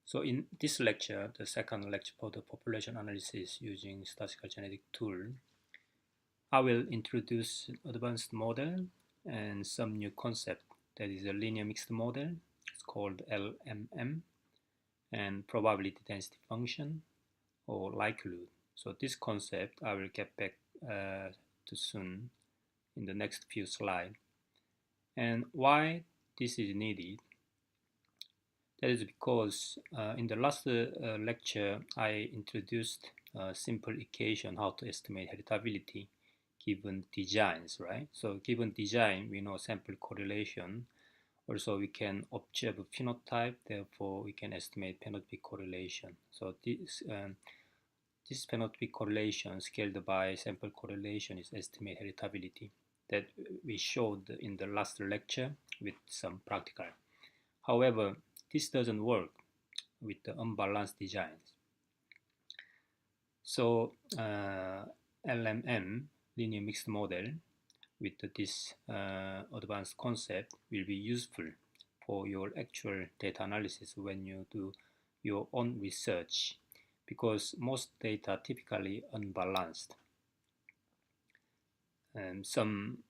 So in this lecture, the second lecture for the population analysis using statistical genetic tool, I will introduce advanced model and some new concept. That is a linear mixed model. It's called LMM, and probability density function or likelihood. So this concept I will get back to soon in the next few slides. And why this is needed? That is because in the last lecture I introduced a simple equation how to estimate heritability given designs, right? So given design, we know sample correlation. Also, we can observe phenotype, therefore we can estimate phenotypic correlation. So this phenotypic correlation scaled by sample correlation is estimate heritability that we showed in the last lecture with some practical. However, this doesn't work with the unbalanced designs. So LMM, linear mixed model, with this advanced concept will be useful for your actual data analysis when you do your own research, because most data are typically unbalanced. Some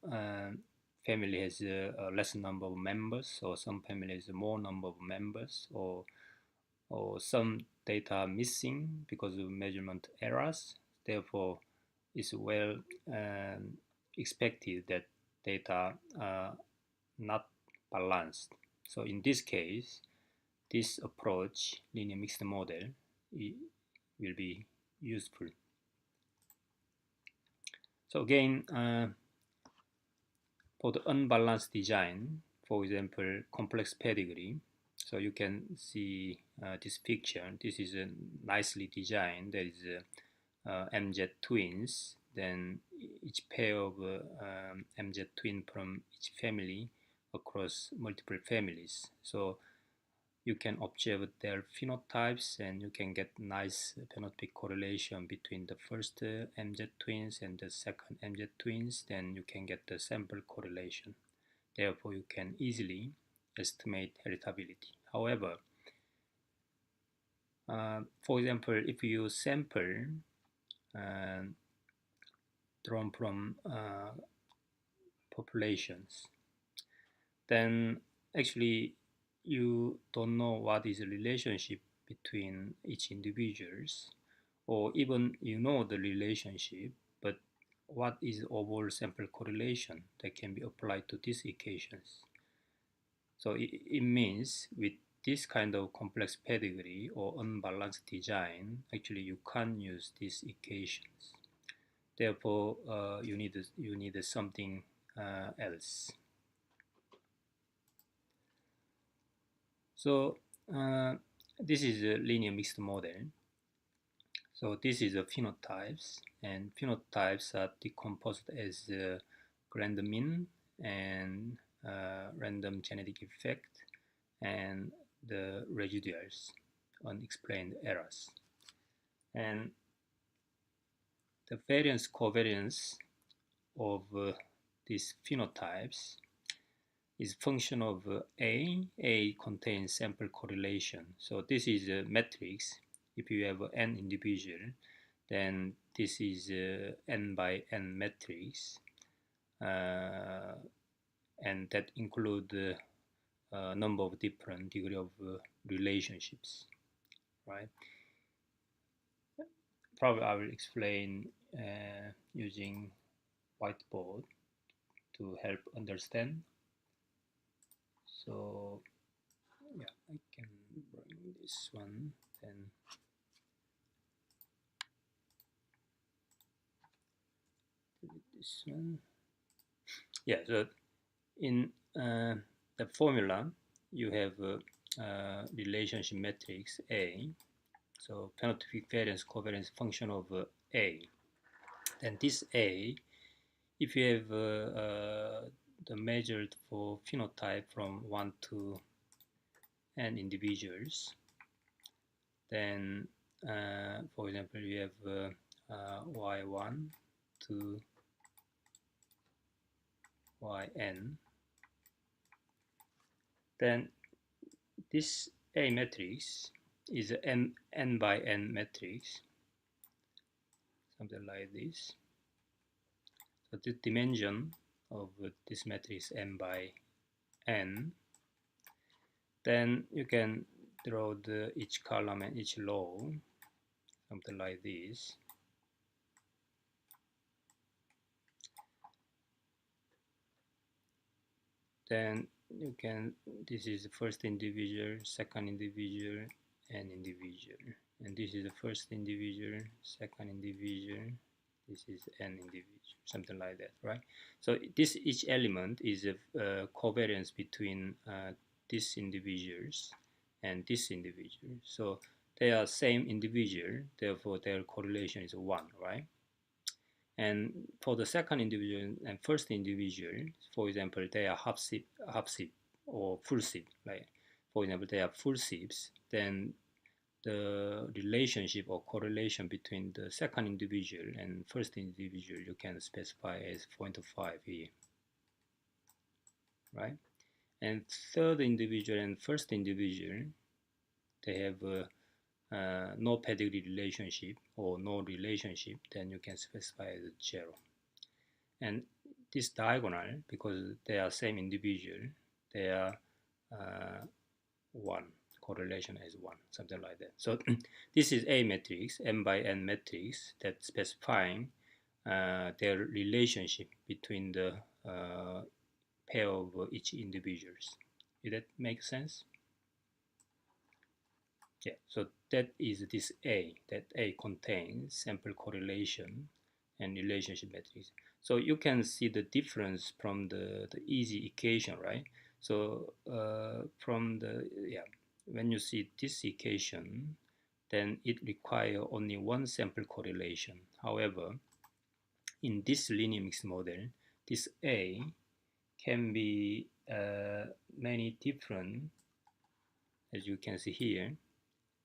family has a less number of members, or some family has more number of members, or some data are missing because of measurement errors. Therefore, it's well expected that data are not balanced. So in this case, this approach, linear mixed model, will be useful. So again, for the unbalanced design, for example, complex pedigree, so you can see this picture. This is a nicely designed. There is MZ twins. Then each pair of MZ twin from each family across multiple families. So you can observe their phenotypes, and you can get nice phenotypic correlation between the first MZ twins and the second MZ twins. Then you can get the sample correlation. Therefore, you can easily estimate heritability. However, for example, if you sample drawn from populations, then actually you don't know what is the relationship between each individuals, or even you know the relationship, but what is the overall sample correlation that can be applied to these equations. So it means with this kind of complex pedigree or unbalanced design, actually you can't use these equations. Therefore, you need something else. So this is a linear mixed model. So this is the phenotypes, and phenotypes are decomposed as random mean and random genetic effect and the residuals, unexplained errors. And the variance covariance of these phenotypes is function of A. A contains sample correlation. So this is a matrix. If you have n individual, then this is n by n matrix, and that include a number of different degree of relationships, right? Probably I will explain using whiteboard to help understand. So yeah, I can bring this one, then delete this one. Yeah, so in the formula you have relationship matrix A. So phenotypic variance covariance function of A. And this A, if you have the measured for phenotype from 1 to n individuals, then for example you have y1 to yn, then this A matrix is an n by n matrix, something like this. So the dimension of this matrix m by n. Then you can draw each column and each row, something like this. Then you can, this is the first individual, second individual, and individual. And this is the first individual, second individual, this is n individual, something like that, right? So this each element is a covariance between these individuals and this individual. So they are same individual, therefore their correlation is 1, right? And for the second individual and first individual, for example, they are half sip or full sip. Like, for example, they are full sips, then the relationship or correlation between the second individual and first individual you can specify as 0.5 here, right? And third individual and first individual, they have no pedigree relationship or no relationship, then you can specify as 0. And this diagonal, because they are same individual, they are 1, correlation is 1, something like that. So this is a matrix, m by n matrix, that specifying their relationship between the pair of each individuals. Did that make sense? Yeah, so that is this A, that A contains sample correlation and relationship matrix. So you can see the difference from the easy equation, right? So from the, yeah, when you see this equation, then it requires only one sample correlation. However, in this linear mixed model, this A can be many different, as you can see here.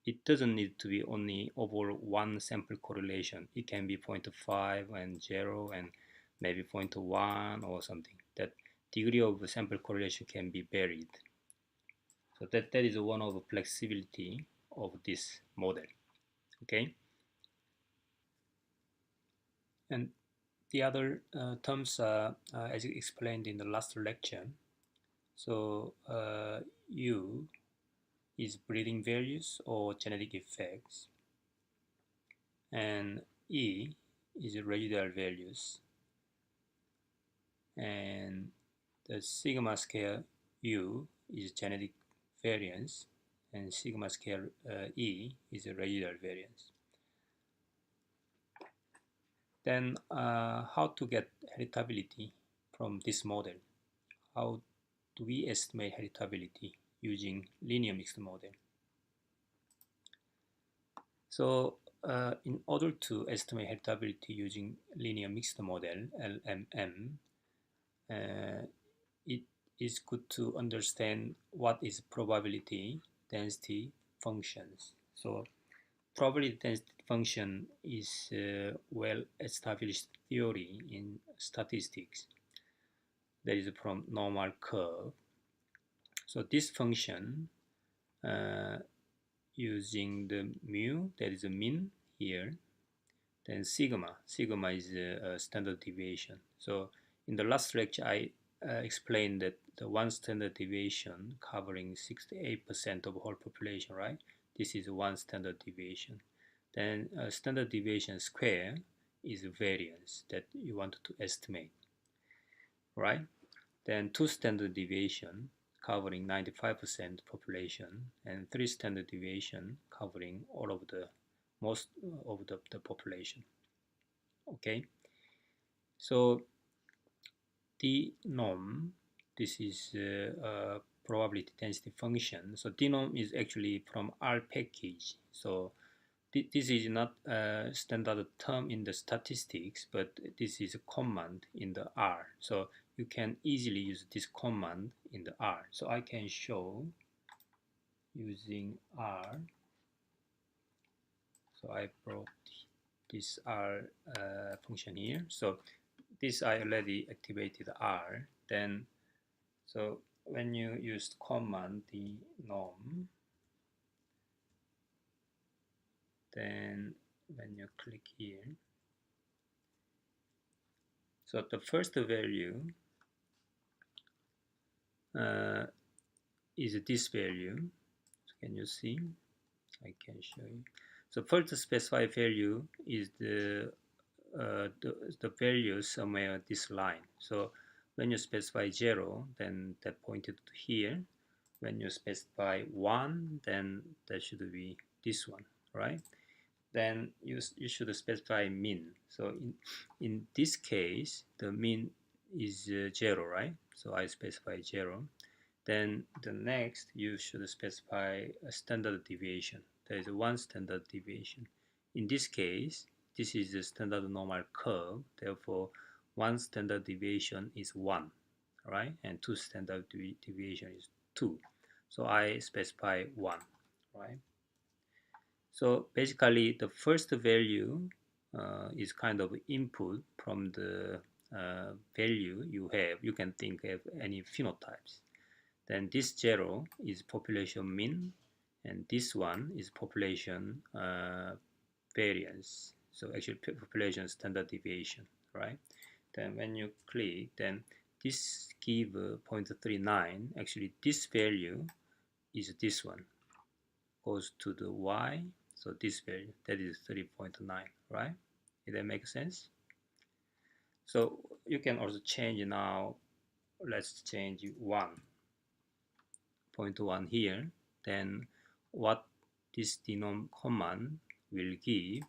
It doesn't need to be only over one sample correlation. It can be 0.5 and 0 and maybe 0.1 or something. That degree of sample correlation can be varied. So that is one of the flexibility of this model. Okay. And the other terms are as explained in the last lecture. So U is breeding values or genetic effects, and E is residual values, and the sigma scale U is genetic variance, and sigma scale E is a residual variance. Then how to get heritability from this model? How do we estimate heritability using linear mixed model? So in order to estimate heritability using linear mixed model, LMM, it is good to understand what is probability density functions. So probability density function is a well-established theory in statistics that is from normal curve. So this function using the mu, that is a mean here, then sigma is a standard deviation. So in the last lecture I explained that the one standard deviation covering 68% of whole population, right? This is one standard deviation. Then standard deviation square is variance that you want to estimate, right? Then two standard deviation covering 95% population, and three standard deviation covering all of the most of the population. Okay, so d norm, this is a probability density function. So d norm is actually from R package. So this is not a standard term in the statistics, but this is a command in the R. So you can easily use this command in the R. So I can show using R. So I brought this R function here. So this I already activated R. Then so when you use command the norm, Then when you click here, so the first value uh, is this value. So can you see? I can show you. So first specified value is the value somewhere this line. So when you specify 0, then that pointed to here. When you specify 1, then that should be this one, right? Then you should specify min. So in this case, the min is 0, right? So I specify 0. Then the next, you should specify a standard deviation. There is one standard deviation. In this case, this is the standard normal curve. Therefore, one standard deviation is 1, right? And two standard deviation is 2. So I specify 1, right? So basically, the first value is kind of input from the value you have. You can think of any phenotypes. Then this 0 is population mean, and this one is population variance. So actually population standard deviation, right? Then when you click, then this give 0.39. Actually, this value is this one, goes to the y. So this value, that is 3.9, right? Did that make sense? So you can also change now. Let's change 1.1 here. Then what this denom command will give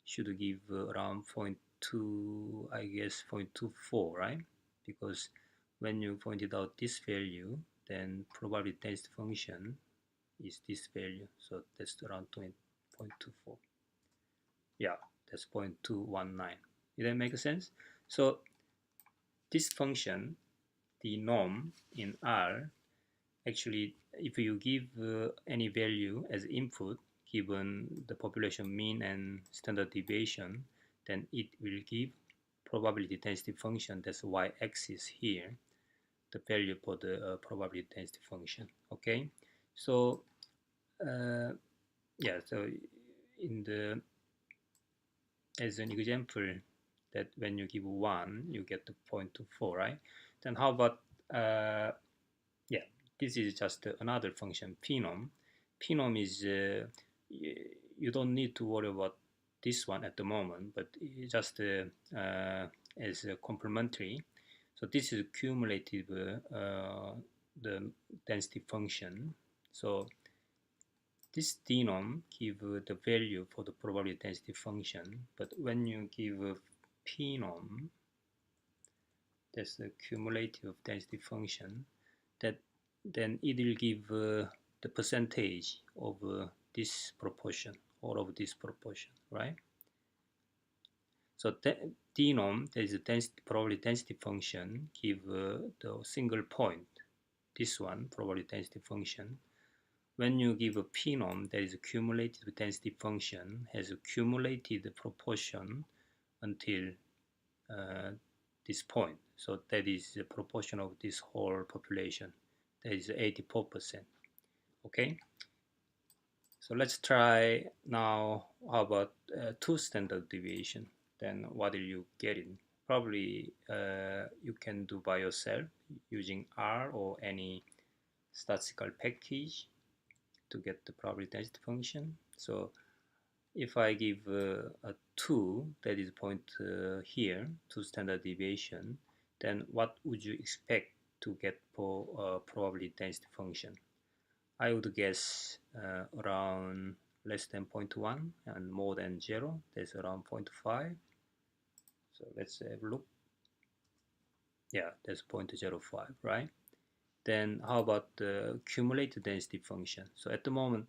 should give around 0.2, I guess 0.24, right? Because when you pointed out this value, then probability density function is this value. So that's around 0.24. Yeah, that's 0.219. Did that make sense? So this function, the norm in R, actually, if you give any value as input, given the population mean and standard deviation, then it will give probability density function. That's y-axis here, the value for the probability density function. Okay, so yeah, so in the as an example, that when you give 1, you get the 0.24, right? Then how about yeah, this is just another function, phenom. Phenom is you don't need to worry about this one at the moment, but just as a complementary. So this is cumulative the density function. So this denom give the value for the probability density function, but when you give a phenom, that's the cumulative density function, that then it will give the percentage of this proportion, all of this proportion, right? So denom, that is the density, probability density function, give the single point, this one, probability density function. When you give a phenom, that is a cumulative density function, has a cumulated proportion until this point. So that is the proportion of this whole population. That is 84%. Okay. So let's try now. How about two standard deviation? Then what will you get in? Probably you can do by yourself using R or any statistical package to get the probability density function. So if I give a 2, that is point here, 2 standard deviation, then what would you expect to get for probability density function? I would guess around less than 0.1 and more than 0, that's around 0.5. So let's have a look. Yeah, that's 0.05, right? Then how about the cumulative density function? So at the moment,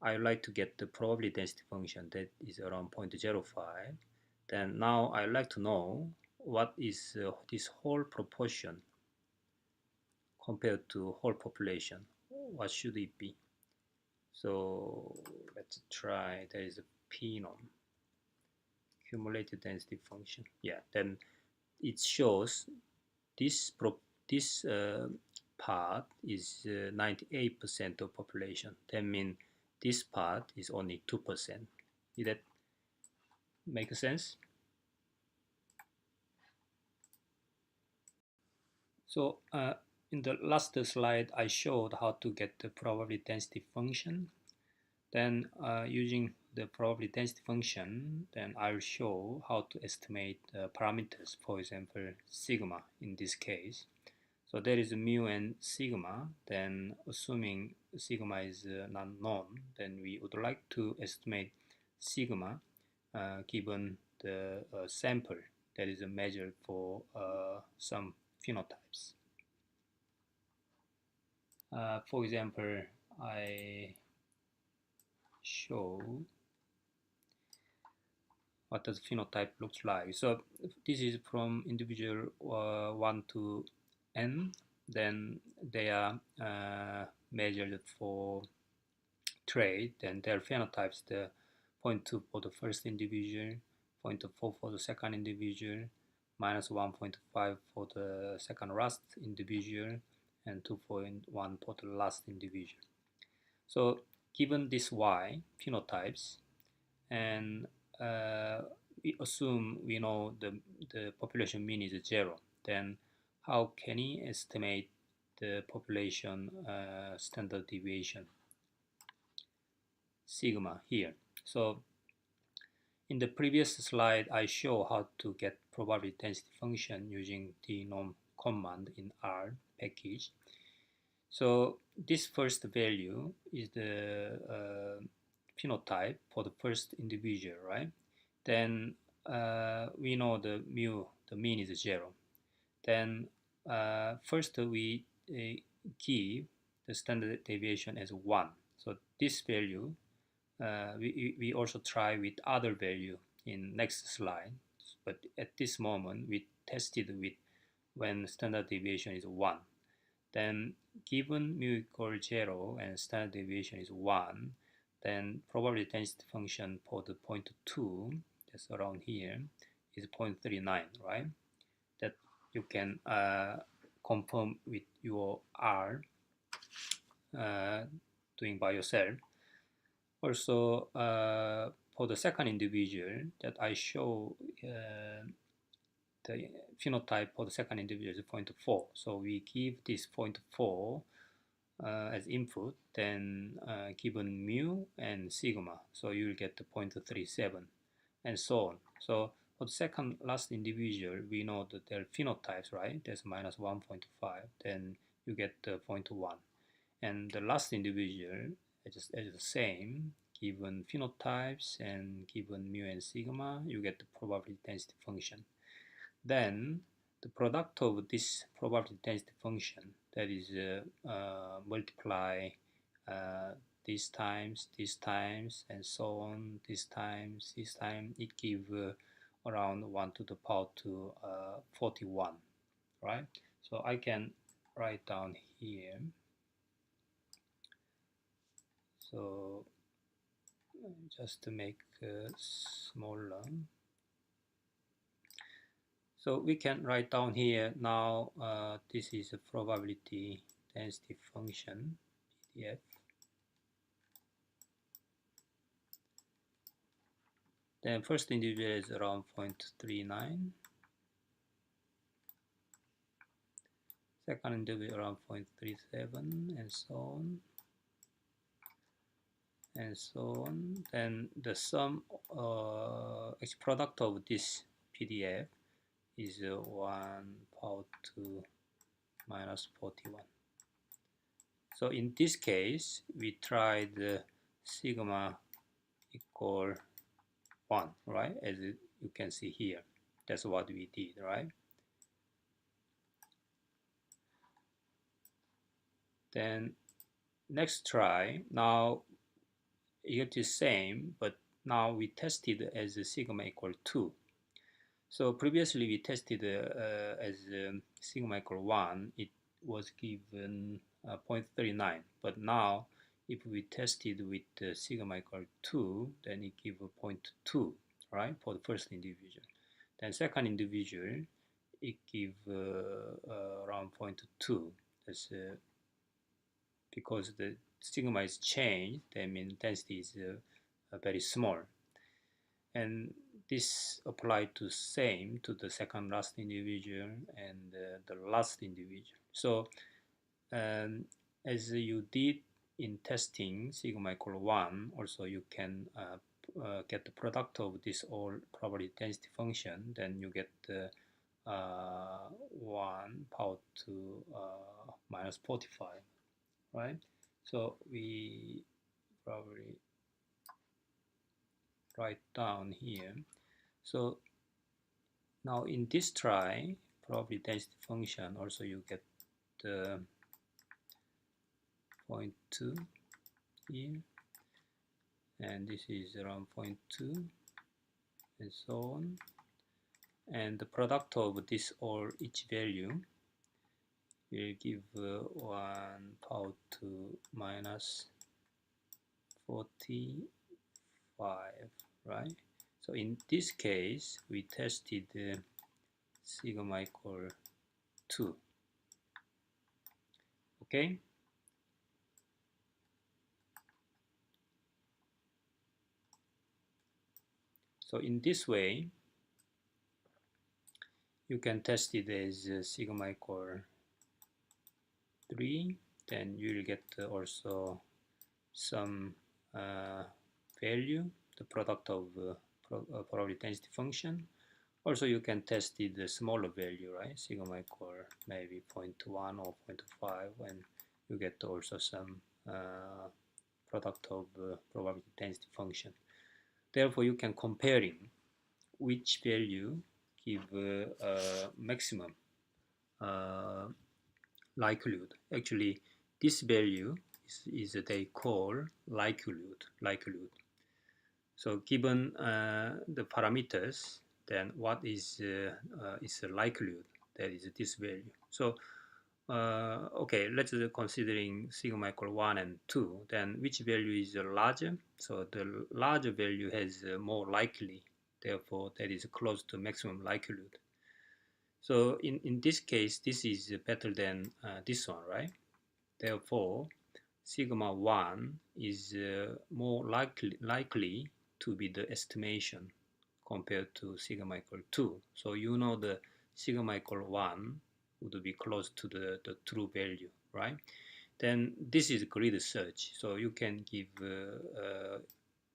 I would like to get the probability density function that is around 0.05. Then now I would like to know what is this whole proportion compared to whole population. What should it be? So let's try. There is a phenom, cumulative density function. Yeah, then it shows this this part is 98% of population. That means this part is only 2%. Did that make sense? So in the last slide, I showed how to get the probability density function. Then using the probability density function, then I'll show how to estimate parameters, for example, sigma in this case. So there is mu and sigma, then assuming sigma is not known, then we would like to estimate sigma given the sample that is measured for some phenotypes. For example, I show what does phenotype looks like. So this is from individual 1 to n. Then they are measured for trait, then their phenotypes, the 0.2 for the first individual, 0.4 for the second individual, minus 1.5 for the second last individual, and 2.1 for the last individual. So given this y phenotypes, and we assume we know the population mean is 0, then how can we estimate the population standard deviation sigma here? So in the previous slide, I show how to get probability density function using the norm command in R package. So this first value is the phenotype for the first individual, right? Then we know the mu, the mean is 0. Then first we give the standard deviation as 1. So this value, we also try with other value in next slide. But at this moment, we tested with when standard deviation is 1. Then given mu equals 0 and standard deviation is 1, then probability density function for the point 2, that's around here, is 0.39, right? That you can confirm with your R doing by yourself. Also, for the second individual that I show the phenotype for the second individual is 0.4. So we give this 0.4 as input, then given mu and sigma, so you'll get the 0.37 and so on. So for the second last individual, we know that their phenotypes, right? That's minus 1.5, then you get the 0.1. And the last individual is the same, given phenotypes and given mu and sigma, you get the probability density function. Then the product of this probability density function, that is multiply these times, and so on, this time, it give around 1 to the power to 41, right? So I can write down here. So just to make smaller. So we can write down here now, this is a probability density function, PDF. Then first individual is around 0.39. Second individual around 0.37, and so on. And so on. Then the sum, product of this PDF is 1 power to minus 41. So in this case, we tried sigma equal 1, right? As you can see here, that's what we did, right? Then next try, now it is same, but now we tested as a sigma equal 2. So previously we tested as sigma equal 1, it was given 0.39, but now if we tested with sigma equal 2, then it gives 0.2, right, for the first individual. Then second individual, it gives around 0.2. That's because the sigma is changed, that means density is very small. and this applied to same to the second last individual and the last individual. So um, as you did in testing sigma equal 1, also you can get the product of this all probability density function, then you get the 1 power to minus 45, right? So we probably write down here. So now in this try, probability density function, also you get the 0.2 here, and this is around 0.2, and so on. And the product of this or each value will give 1 power to minus 45, right? So in this case, we tested sigma equal 2. Okay? So in this way, you can test it as sigma equal 3, then you will get also some value, the product of probability density function. Also, you can test the smaller value, right? Sigma equal maybe 0.1 or 0.5, and you get also some product of probability density function. Therefore, you can comparing which value give maximum likelihood. Actually, this value is they call likelihood. So given the parameters, then what is the likelihood? That is this value. So okay, let's considering sigma equal 1 and 2, then which value is larger? So the larger value has more likely, therefore that is close to maximum likelihood. So in this case, this is better than this one, right? Therefore, sigma 1 is more likely to be the estimation compared to sigma equal 2. So you know the sigma equal 1 would be close to the true value, right? Then this is grid search. So you can give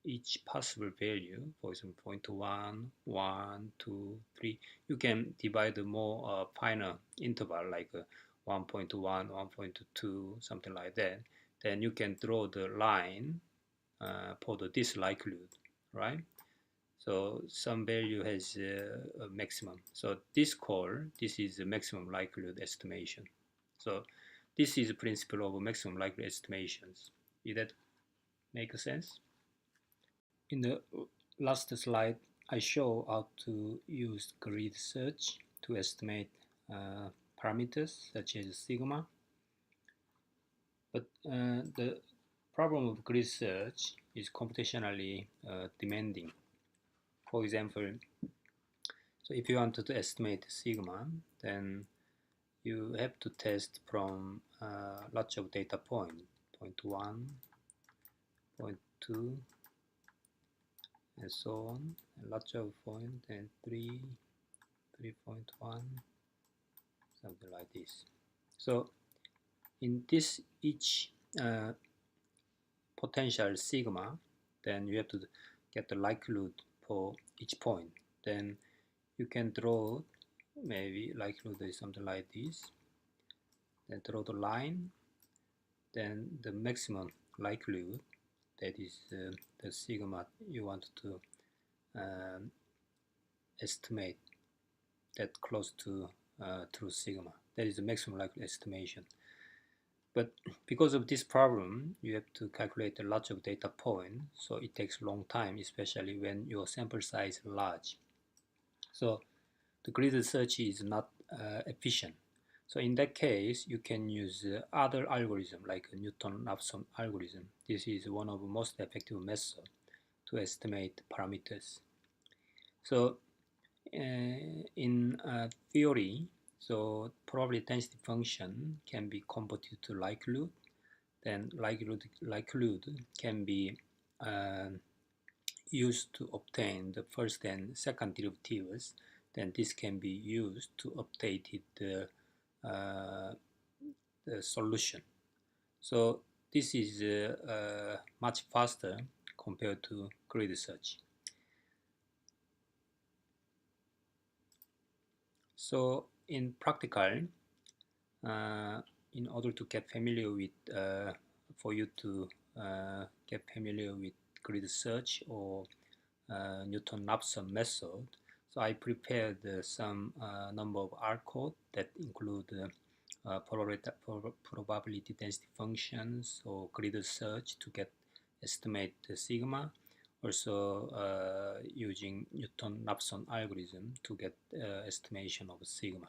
each possible value, for example, 0.1, 1, 2, 3. You can divide the more finer interval like 1.1, 1.2, something like that. Then you can draw the line for the this likelihood, right? So some value has a maximum. So this is the maximum likelihood estimation. So this is the principle of maximum likelihood estimations. Did that make sense? In the last slide, I show how to use grid search to estimate parameters such as sigma. But the problem of grid search is computationally demanding. For example, so if you want to estimate sigma, then you have to test from lots of data point, 0.1, 0.2, and so on, and lots of point, and 3, 3.1, something like this. So in this each potential sigma, then you have to get the likelihood for each point. Then you can draw maybe likelihood is something like this. Then draw the line. Then the maximum likelihood, that is the sigma you want to estimate, that close to true sigma. That is the maximum likely estimation. But because of this problem, you have to calculate a lot of data points, so it takes a long time, especially when your sample size is large. So the grid search is not efficient. So in that case, you can use other algorithm like a Newton-Raphson algorithm. This is one of the most effective methods to estimate parameters. So in theory, so probability density function can be converted to likelihood. Then likelihood can be used to obtain the first and second derivatives, then this can be used to update the solution. So this is much faster compared to grid search. So in practical, in order to get familiar with, for you to get familiar with grid search or Newton-Raphson method, so I prepared some number of R code that include probability density functions or grid search to get estimate the sigma. Also using Newton-Raphson algorithm to get estimation of sigma.